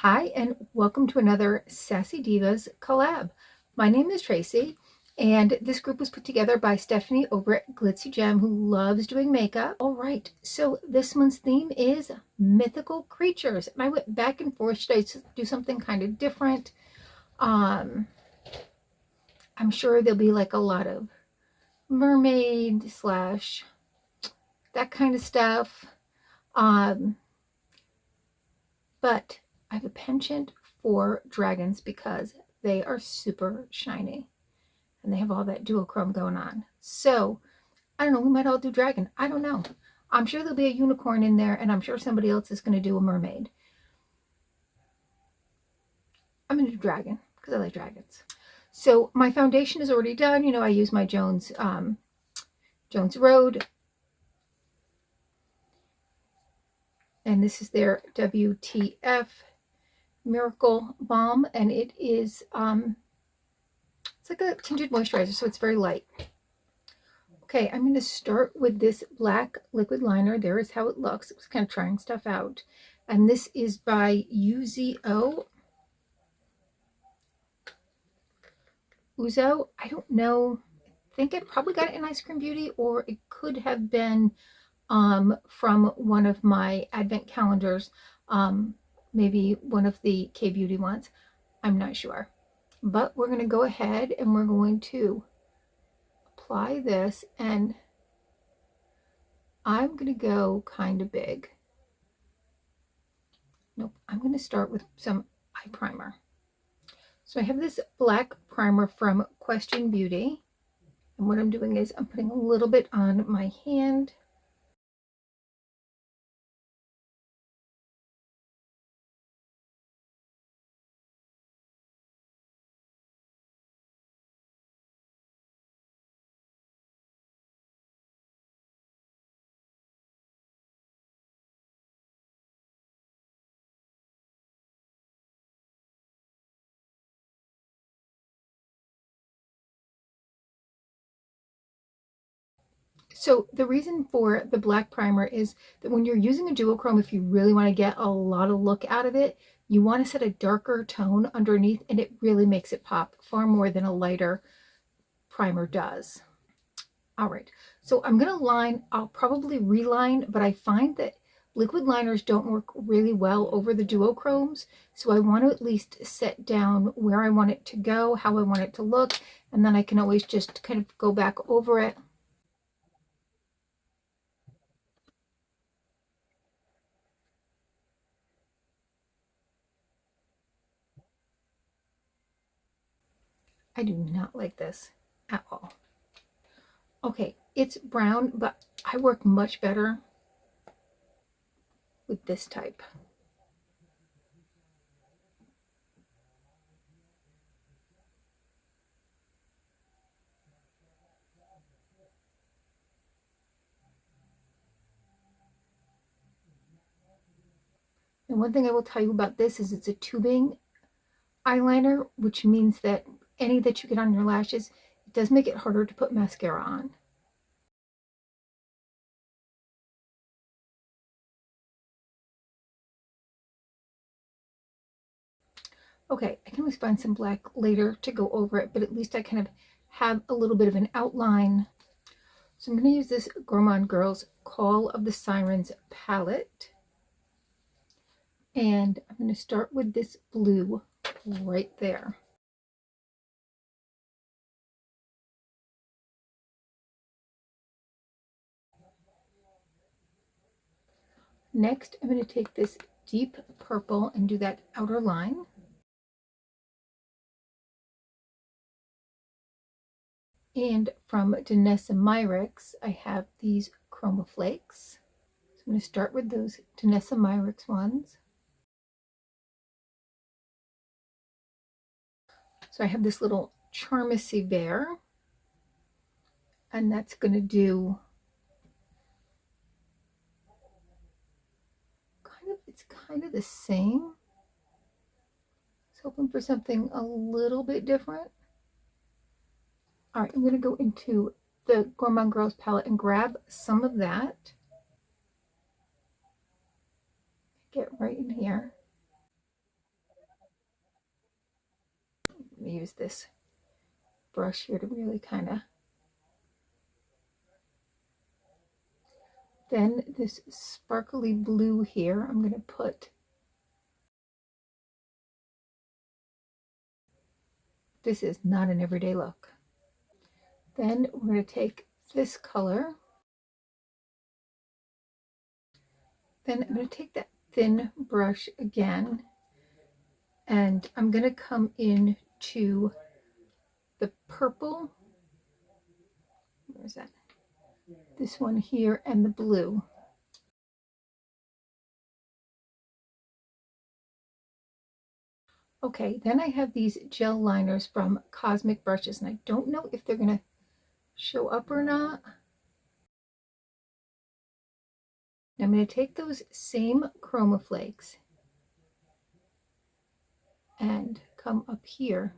Hi, and welcome to another Sassy Divas collab. My name is Tracy, and this group was put together by Stephanie over at GRWM, who loves doing makeup. All right, so this month's theme is mythical creatures. And I went back and forth. Should I do something kind of different? I'm sure there'll be like a lot of mermaid slash that kind of stuff. But I have a penchant for dragons because they are super shiny and they have all that duochrome going on. So I don't know, we might all do dragon. I don't know. I'm sure there'll be a unicorn in there, and I'm sure somebody else is going to do a mermaid. I'm going to do dragon because I like dragons. So my foundation is already done. You know, I use my Jones Road, and this is their WTF Miracle Balm, and it is it's like a tinted moisturizer, so it's very light. Okay, I'm going to start with this black liquid liner. There is how it looks. It was kind of trying stuff out, and this is by Uzo. I don't know. I think I probably got it in Ice Cream Beauty, or it could have been from one of my advent calendars, maybe one of the K Beauty ones. I'm not sure. But we're going to go ahead and we're going to apply this, and I'm going to go kind of big. Nope, I'm going to start with some eye primer. So I have this black primer from Question Beauty, and what I'm doing is I'm putting a little bit on my hand. So the reason for the black primer is that when you're using a duochrome, if you really want to get a lot of look out of it, you want to set a darker tone underneath, and it really makes it pop far more than a lighter primer does. All right, so I'm going to line. I'll probably reline, but I find that liquid liners don't work really well over the duochromes, so I want to at least set down where I want it to go, how I want it to look, and then I can always just kind of go back over it. I do not like this at all. Okay, it's brown, but I work much better with this type. And one thing I will tell you about this is it's a tubing eyeliner, which means that any that you get on your lashes, it does make it harder to put mascara on. Okay, I can always find some black later to go over it, but at least I kind of have a little bit of an outline. So I'm going to use this Gourmand Girls Call of the Sirens palette. And I'm going to start with this blue right there. Next, I'm going to take this deep purple and do that outer line. And from Danessa Myricks, I have these Chroma Flakes. So I'm going to start with those Danessa Myricks ones. So I have this little Charmacy Bear, and that's going to do it's kind of the same. I was hoping for something a little bit different. All right, I'm going to go into the Gourmand Girls palette and grab some of that. Get right in here. I'm going to use this brush here to really kind of. Then this sparkly blue here, I'm going to put. This is not an everyday look. Then we're going to take this color. Then I'm going to take that thin brush again, and I'm going to come in to the purple. Where's that? This one here, and the blue. Okay, then I have these gel liners from Cosmic Brushes, and I don't know if they're going to show up or not. I'm going to take those same chroma flakes and come up here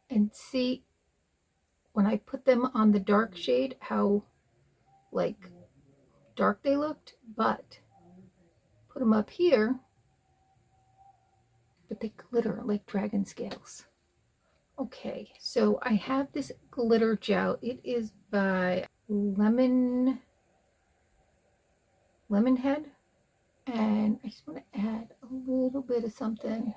and see when I put them on the dark shade how like dark they looked, but put them up here, but they glitter like dragon scales. Okay, so I have this glitter gel. It is by Lemonhead, and I just want to add a little bit of something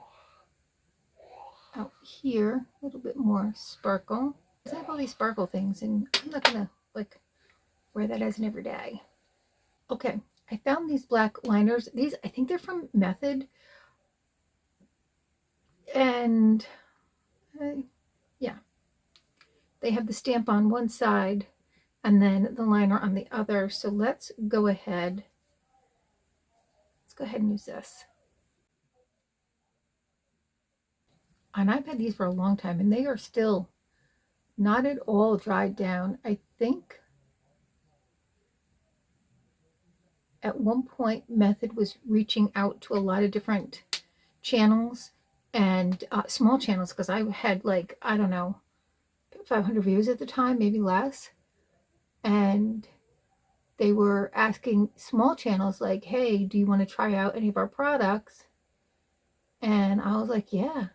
out here, a little bit more sparkle. I have all these sparkle things, and I'm not gonna like wear that as an everyday. Okay, I found these black liners. These, I think they're from Method, and yeah, they have the stamp on one side and then the liner on the other. So let's go ahead. Let's go ahead and use this. And I've had these for a long time, and they are still not at all dried down. I think at one point Method was reaching out to a lot of different channels and small channels, because I had like, I don't know, 500 views at the time, maybe less, and they were asking small channels like, hey, do you want to try out any of our products? And I was like, yeah.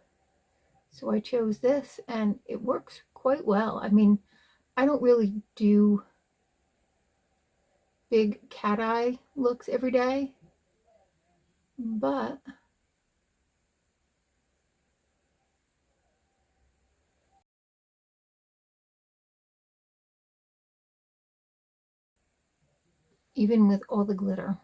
So I chose this, and it works quite well. I mean, I don't really do big cat eye looks every day, but even with all the glitter.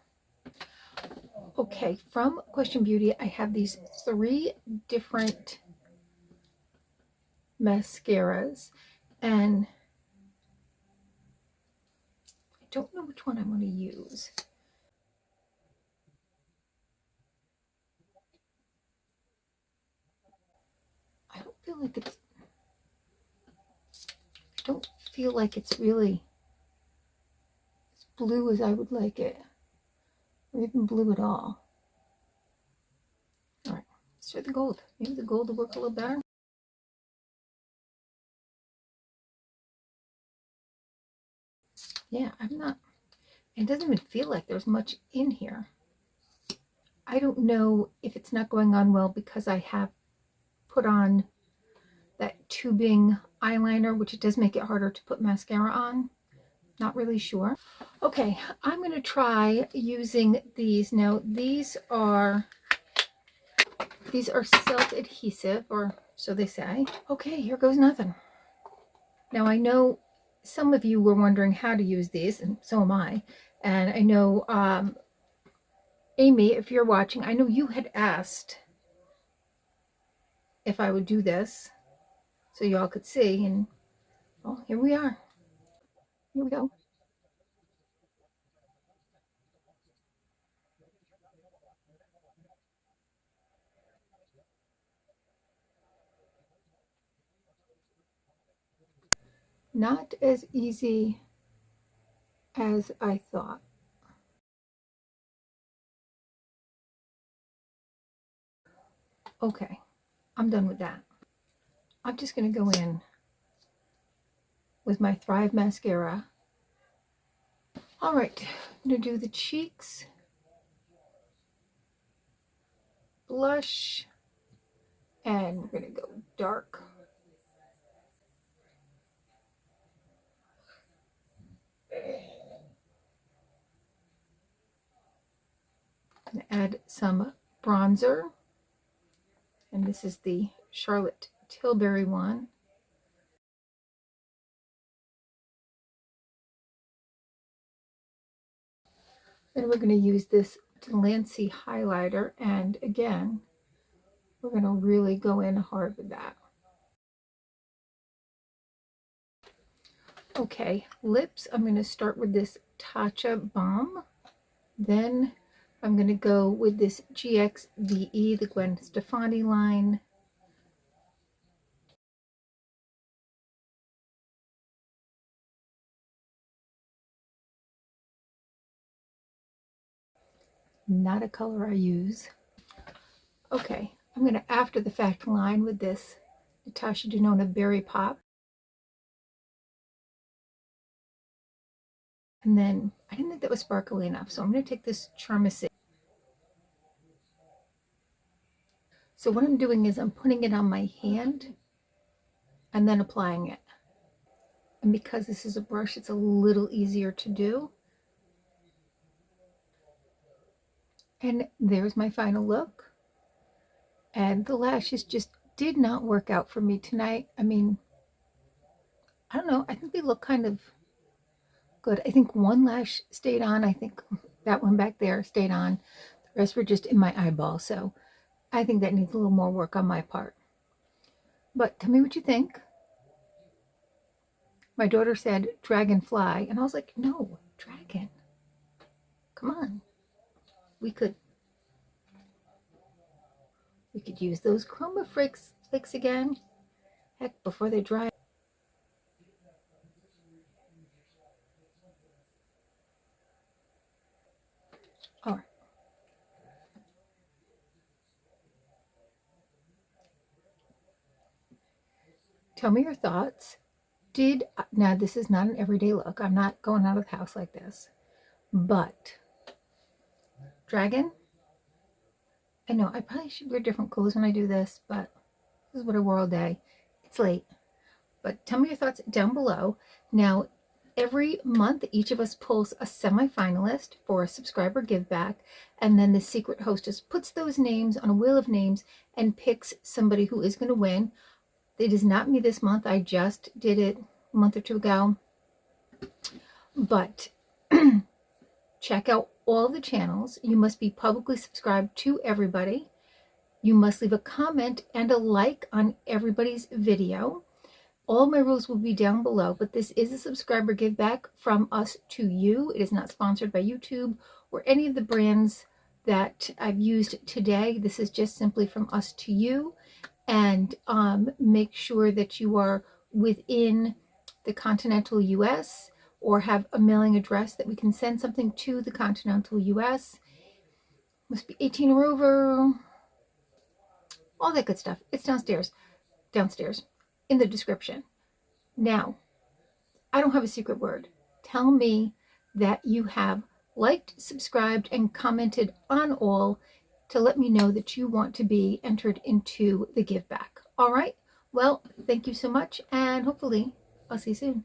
Okay, from Question Beauty, I have these 3 different mascaras, and I don't know which one I'm going to use. I don't feel like it's, I don't feel like it's really as blue as I would like it, or even blue at all. All right, let's try the gold. Maybe the gold will work a little better. Yeah, I'm not, it doesn't even feel like there's much in here. I don't know if it's not going on well because I have put on that tubing eyeliner, which it does make it harder to put mascara on. Not really sure. Okay, I'm going to try using these. Now, these are self-adhesive, or so they say. Okay, here goes nothing. Now, I know some of you were wondering how to use these, and so am I. And I know, Amy, if you're watching, I know you had asked if I would do this so y'all could see, and well, here we are. Here we go. Not as easy as I thought. Okay, I'm done with that. I'm just going to go in with my Thrive mascara. All right, I'm going to do the cheeks, blush, And we're going to go dark. And add some bronzer. And this is the Charlotte Tilbury one. Then we're going to use this Delancey highlighter, and again, we're going to really go in hard with that. Okay, lips, I'm going to start with this Tatcha Balm. Then I'm going to go with this GXVE, the Gwen Stefani line. Not a color I use. Okay, I'm going to after the fact line with this Natasha Denona Berry Pop. And then I didn't think that was sparkly enough, so I'm going to take this Charmacy. So what I'm doing is I'm putting it on my hand and then applying it. And because this is a brush, it's a little easier to do. And there's my final look. And the lashes just did not work out for me tonight. I mean, I don't know. I think they look kind of good. I think one lash stayed on. I think that one back there stayed on. The rest were just in my eyeball. So I think that needs a little more work on my part. But tell me what you think. My daughter said dragonfly, and I was like, no, dragon. Come on. We could use those chroma flakes again. Heck, before they dry. All right. Tell me your thoughts. Now this is not an everyday look. I'm not going out of the house like this. But dragon, I know I probably should wear different clothes when I do this, but this is what I wore all day. It's late. But tell me your thoughts down below. Now, every month, each of us pulls a semi-finalist for a subscriber give back, and then the secret hostess puts those names on a wheel of names and picks somebody who is going to win. It is not me this month. I just did it a month or two ago. But check out all the channels. You must be publicly subscribed to everybody. You must leave a comment and a like on everybody's video. All my rules will be down below, but this is a subscriber give back from us to you. It is not sponsored by YouTube or any of the brands that I've used today. This is just simply from us to you. And make sure that you are within the continental US or have a mailing address that we can send something to the continental US. Must be 18 or over. All that good stuff. It's downstairs in the description. Now, I don't have a secret word. Tell me that you have liked, subscribed, and commented on all to let me know that you want to be entered into the give back. All right. Well, thank you so much, and hopefully I'll see you soon.